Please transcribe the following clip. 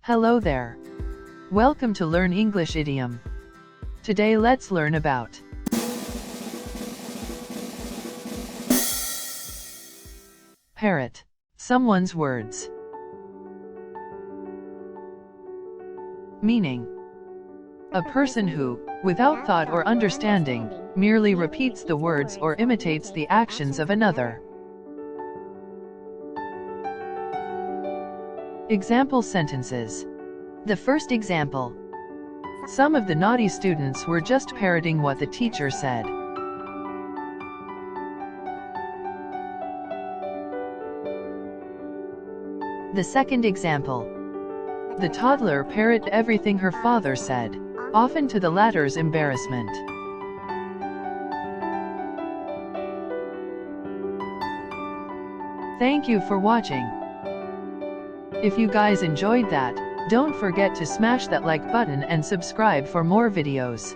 Hello there. Welcome to Learn English Idiom. Today let's learn about Parrot. Someone's words. Meaning: a person who, without thought or understanding, merely repeats the words or imitates the actions of another. Example sentences. The first example. Some of the naughty students were just parroting what the teacher said. The second example. The toddler parroted everything her father said, often to the latter's embarrassment. Thank you for watching. If you guys enjoyed that, don't forget to smash that like button and subscribe for more videos.